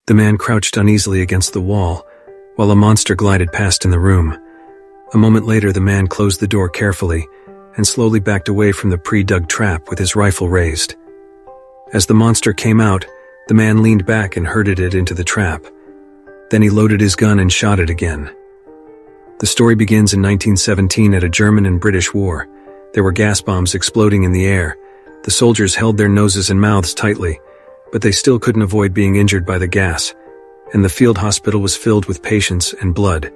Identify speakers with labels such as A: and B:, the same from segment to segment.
A: The man crouched uneasily against the wall, while a monster glided past in the room. A moment later, the man closed the door carefully and slowly backed away from the pre-dug trap with his rifle raised. As the monster came out, the man leaned back and herded it into the trap. Then he loaded his gun and shot it again. The story begins in 1917 at a German and British war. There were gas bombs exploding in the air. The soldiers held their noses and mouths tightly, but they still couldn't avoid being injured by the gas, and the field hospital was filled with patients and blood.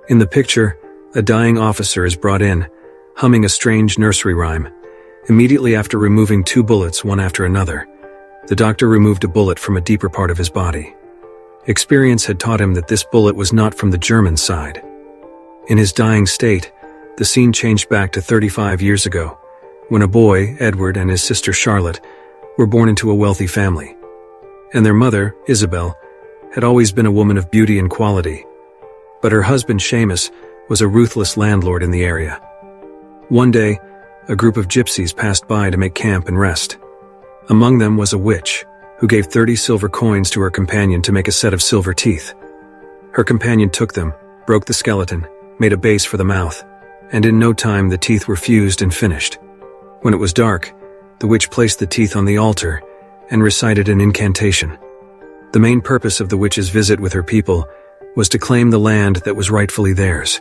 A: In the picture, a dying officer is brought in, humming a strange nursery rhyme. Immediately after removing 2 bullets one after another, the doctor removed a bullet from a deeper part of his body. Experience had taught him that this bullet was not from the German side. In his dying state, the scene changed back to 35 years ago, when a boy, Edward, and his sister Charlotte were born into a wealthy family. And their mother, Isabel, had always been a woman of beauty and quality. But her husband, Seamus, was a ruthless landlord in the area. One day, a group of gypsies passed by to make camp and rest. Among them was a witch, who gave 30 silver coins to her companion to make a set of silver teeth. Her companion took them, broke the skeleton, made a base for the mouth, and in no time the teeth were fused and finished. When it was dark, the witch placed the teeth on the altar and recited an incantation. The main purpose of the witch's visit with her people was to claim the land that was rightfully theirs.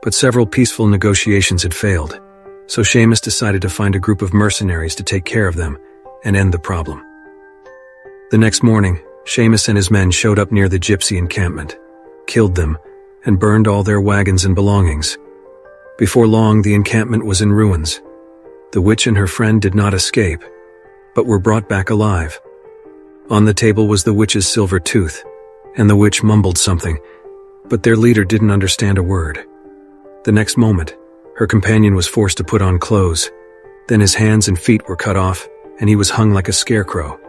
A: But several peaceful negotiations had failed, so Seamus decided to find a group of mercenaries to take care of them and end the problem. The next morning, Seamus and his men showed up near the gypsy encampment, killed them, and burned all their wagons and belongings. Before long, the encampment was in ruins. The witch and her friend did not escape, but were brought back alive. On the table was the witch's silver tooth, and the witch mumbled something, but their leader didn't understand a word. The next moment, her companion was forced to put on clothes. Then his hands and feet were cut off, and he was hung like a scarecrow,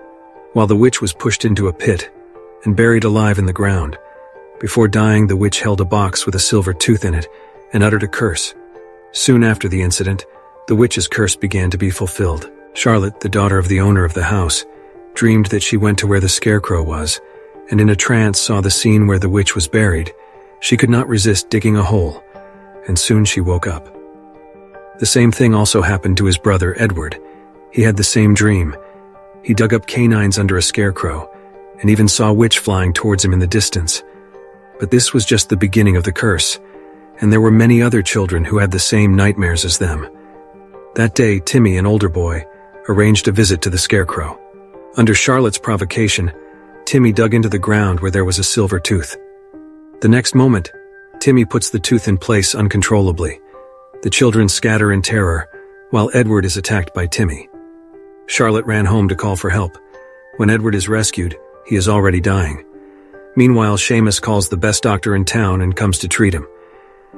A: while the witch was pushed into a pit and buried alive in the ground. Before dying, the witch held a box with a silver tooth in it and uttered a curse. Soon after the incident, the witch's curse began to be fulfilled. Charlotte, the daughter of the owner of the house, dreamed that she went to where the scarecrow was, and in a trance saw the scene where the witch was buried. She could not resist digging a hole, and soon she woke up. The same thing also happened to his brother Edward. He had the same dream. He dug up canines under a scarecrow, and even saw a witch flying towards him in the distance. But this was just the beginning of the curse, and there were many other children who had the same nightmares as them. That day, Timmy, an older boy, arranged a visit to the scarecrow. Under Charlotte's provocation, Timmy dug into the ground where there was a silver tooth. The next moment, Timmy puts the tooth in place uncontrollably. The children scatter in terror, while Edward is attacked by Timmy. Charlotte ran home to call for help. When Edward is rescued, he is already dying. Meanwhile, Seamus calls the best doctor in town and comes to treat him.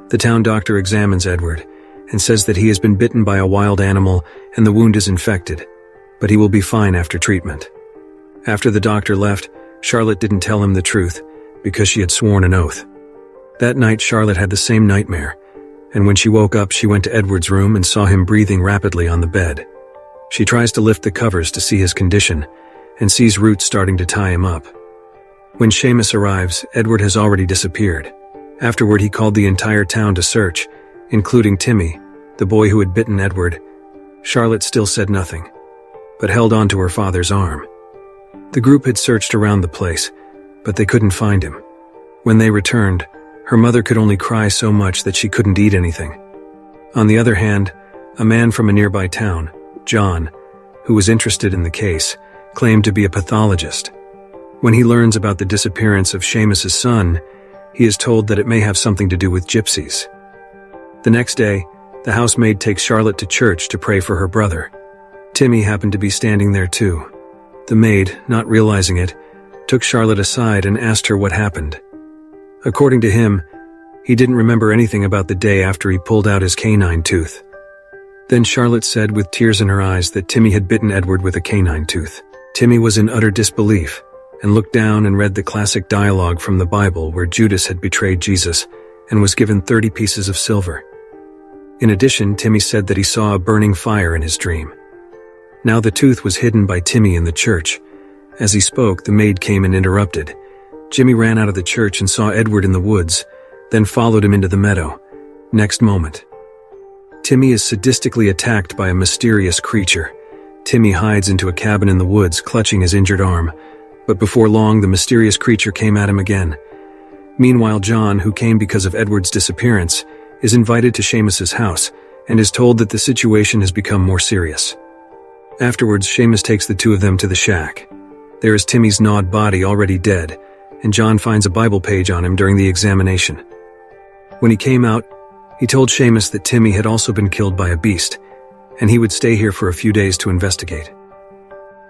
A: The town doctor examines Edward and says that he has been bitten by a wild animal and the wound is infected, but he will be fine after treatment. After the doctor left, Charlotte didn't tell him the truth because she had sworn an oath. That night, Charlotte had the same nightmare, and when she woke up, she went to Edward's room and saw him breathing rapidly on the bed. She tries to lift the covers to see his condition and sees roots starting to tie him up. When Seamus arrives, Edward has already disappeared. Afterward, he called the entire town to search, including Timmy, the boy who had bitten Edward. Charlotte still said nothing, but held on to her father's arm. The group had searched around the place, but they couldn't find him. When they returned, her mother could only cry so much that she couldn't eat anything. On the other hand, a man from a nearby town, John, who was interested in the case, claimed to be a pathologist. When he learns about the disappearance of Seamus's son, he is told that it may have something to do with gypsies. The next day, the housemaid takes Charlotte to church to pray for her brother. Timmy happened to be standing there too. The maid, not realizing it, took Charlotte aside and asked her what happened. According to him, he didn't remember anything about the day after he pulled out his canine tooth. Then Charlotte said with tears in her eyes that Timmy had bitten Edward with a canine tooth. Timmy was in utter disbelief and looked down and read the classic dialogue from the Bible where Judas had betrayed Jesus and was given 30 pieces of silver. In addition, Timmy said that he saw a burning fire in his dream. Now the tooth was hidden by Timmy in the church. As he spoke, the maid came and interrupted. Jimmy ran out of the church and saw Edward in the woods, then followed him into the meadow. Next moment, Timmy is sadistically attacked by a mysterious creature. Timmy hides into a cabin in the woods, clutching his injured arm, but before long the mysterious creature came at him again. Meanwhile, John, who came because of Edward's disappearance, is invited to Seamus's house and is told that the situation has become more serious. Afterwards, Seamus takes the two of them to the shack. There is Timmy's gnawed body already dead, and John finds a Bible page on him during the examination. When he came out, he told Seamus that Timmy had also been killed by a beast, and he would stay here for a few days to investigate.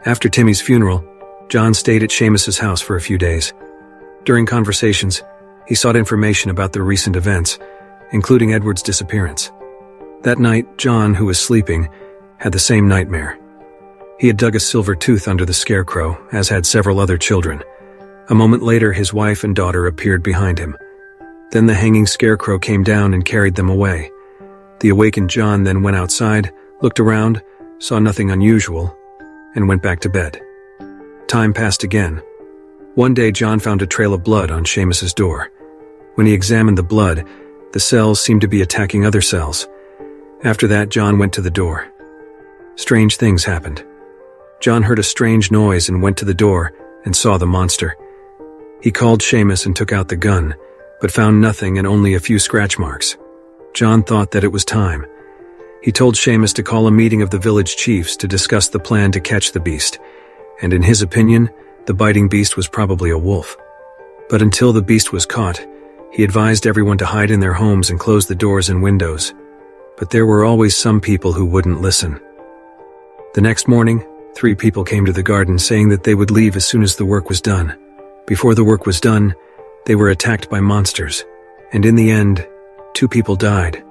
A: After Timmy's funeral, John stayed at Seamus's house for a few days. During conversations, he sought information about the recent events, including Edward's disappearance. That night, John, who was sleeping, had the same nightmare. He had dug a silver tooth under the scarecrow, as had several other children. A moment later, his wife and daughter appeared behind him. Then the hanging scarecrow came down and carried them away. The awakened John then went outside, looked around, saw nothing unusual, and went back to bed. Time passed again. One day, John found a trail of blood on Seamus's door. When he examined the blood, the cells seemed to be attacking other cells. After that, John went to the door. Strange things happened. John heard a strange noise and went to the door and saw the monster. He called Seamus and took out the gun, but found nothing and only a few scratch marks. John thought that it was time. He told Seamus to call a meeting of the village chiefs to discuss the plan to catch the beast, and in his opinion, the biting beast was probably a wolf. But until the beast was caught, he advised everyone to hide in their homes and close the doors and windows. But there were always some people who wouldn't listen. The next morning, 3 people came to the garden saying that they would leave as soon as the work was done. Before the work was done, they were attacked by monsters, and in the end, 2 people died,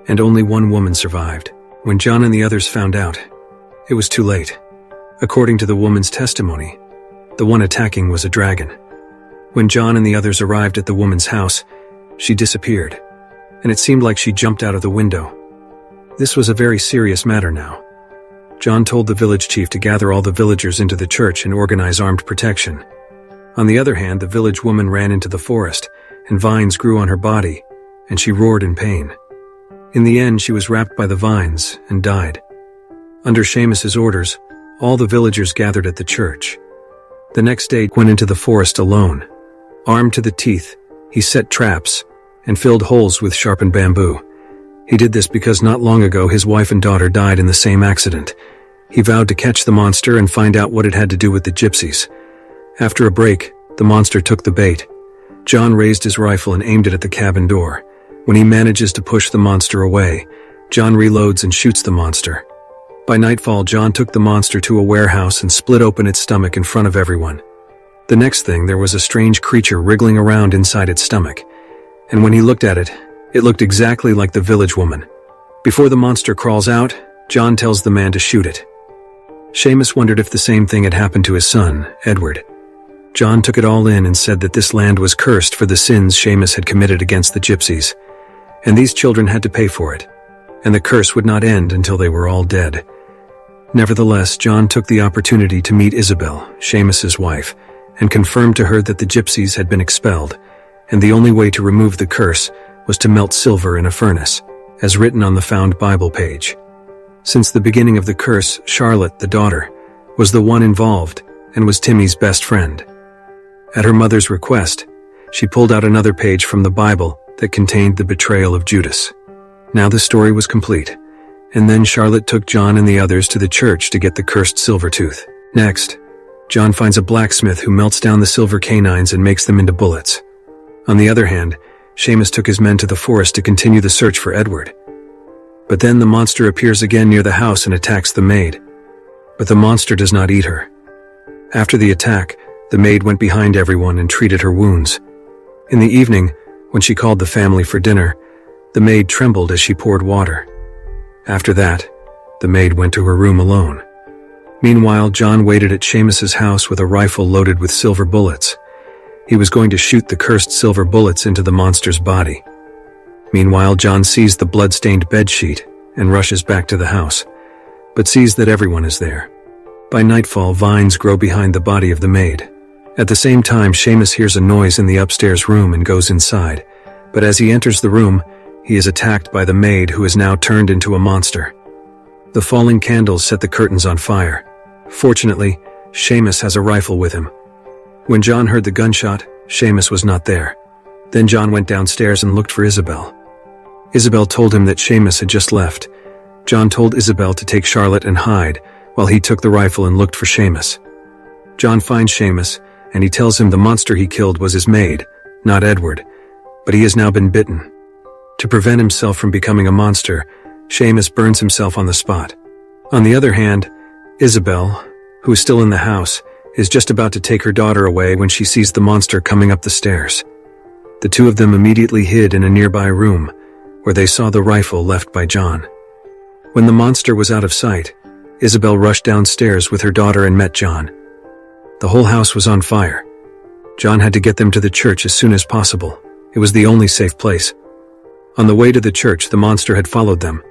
A: and only 1 woman survived. When John and the others found out, it was too late. According to the woman's testimony, the one attacking was a dragon. When John and the others arrived at the woman's house, she disappeared, and it seemed like she jumped out of the window. This was a very serious matter now. John told the village chief to gather all the villagers into the church and organize armed protection. On the other hand, the village woman ran into the forest, and vines grew on her body, and she roared in pain. In the end, she was wrapped by the vines and died. Under Seamus's orders, all the villagers gathered at the church. The next day, went into the forest alone. Armed to the teeth, he set traps and filled holes with sharpened bamboo. He did this because not long ago his wife and daughter died in the same accident. He vowed to catch the monster and find out what it had to do with the gypsies. After a break, the monster took the bait. John raised his rifle and aimed it at the cabin door. When he manages to push the monster away, John reloads and shoots the monster. By nightfall, John took the monster to a warehouse and split open its stomach in front of everyone. The next thing, there was a strange creature wriggling around inside its stomach. And when he looked at it, it looked exactly like the village woman. Before the monster crawls out, John tells the man to shoot it. Seamus wondered if the same thing had happened to his son, Edward. John took it all in and said that this land was cursed for the sins Seamus had committed against the gypsies, and these children had to pay for it, and the curse would not end until they were all dead. Nevertheless, John took the opportunity to meet Isabel, Seamus's wife, and confirmed to her that the gypsies had been expelled, and the only way to remove the curse was to melt silver in a furnace, as written on the found Bible page. Since the beginning of the curse, Charlotte, the daughter, was the one involved and was Timmy's best friend. At her mother's request, she pulled out another page from the Bible that contained the betrayal of Judas. Now the story was complete, and then Charlotte took John and the others to the church to get the cursed silver tooth. Next, John finds a blacksmith who melts down the silver canines and makes them into bullets. On the other hand, Seamus took his men to the forest to continue the search for Edward. But then the monster appears again near the house and attacks the maid. But the monster does not eat her. After the attack, the maid went behind everyone and treated her wounds. In the evening, when she called the family for dinner, the maid trembled as she poured water. After that, the maid went to her room alone. Meanwhile, John waited at Seamus's house with a rifle loaded with silver bullets. He was going to shoot the cursed silver bullets into the monster's body. Meanwhile, John sees the blood-stained bedsheet and rushes back to the house, but sees that everyone is there. By nightfall, vines grow behind the body of the maid. At the same time, Seamus hears a noise in the upstairs room and goes inside. But as he enters the room, he is attacked by the maid, who is now turned into a monster. The falling candles set the curtains on fire. Fortunately, Seamus has a rifle with him. When John heard the gunshot, Seamus was not there. Then John went downstairs and looked for Isabel. Isabel told him that Seamus had just left. John told Isabel to take Charlotte and hide, while he took the rifle and looked for Seamus. John finds Seamus, and he tells him the monster he killed was his maid, not Edward, but he has now been bitten. To prevent himself from becoming a monster, Seamus burns himself on the spot. On the other hand, Isabel, who is still in the house, is just about to take her daughter away when she sees the monster coming up the stairs. The two of them immediately hid in a nearby room, where they saw the rifle left by John. When the monster was out of sight, Isabel rushed downstairs with her daughter and met John. The whole house was on fire. John had to get them to the church as soon as possible. It was the only safe place. On the way to the church, the monster had followed them.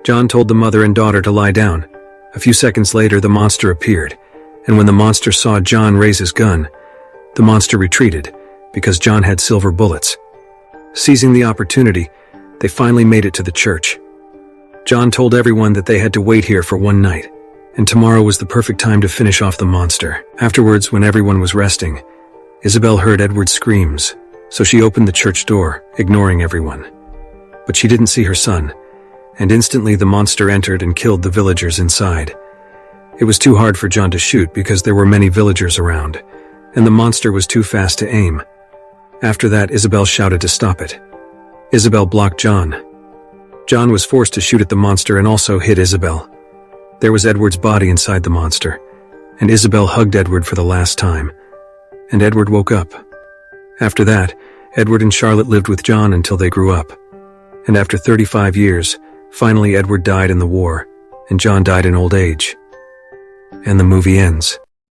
A: John told the mother and daughter to lie down. A few seconds later, the monster appeared, and when the monster saw John raise his gun, the monster retreated, because John had silver bullets. Seizing the opportunity, they finally made it to the church. John told everyone that they had to wait here for one night, and tomorrow was the perfect time to finish off the monster. Afterwards, when everyone was resting, Isabel heard Edward's screams, so she opened the church door, ignoring everyone. But she didn't see her son, and instantly the monster entered and killed the villagers inside. It was too hard for John to shoot because there were many villagers around, and the monster was too fast to aim. After that, Isabel shouted to stop it. Isabel blocked John. John was forced to shoot at the monster and also hit Isabel. There was Edward's body inside the monster, and Isabel hugged Edward for the last time, and Edward woke up. After that, Edward and Charlotte lived with John until they grew up. And after 35 years, finally Edward died in the war, and John died in old age. And the movie ends.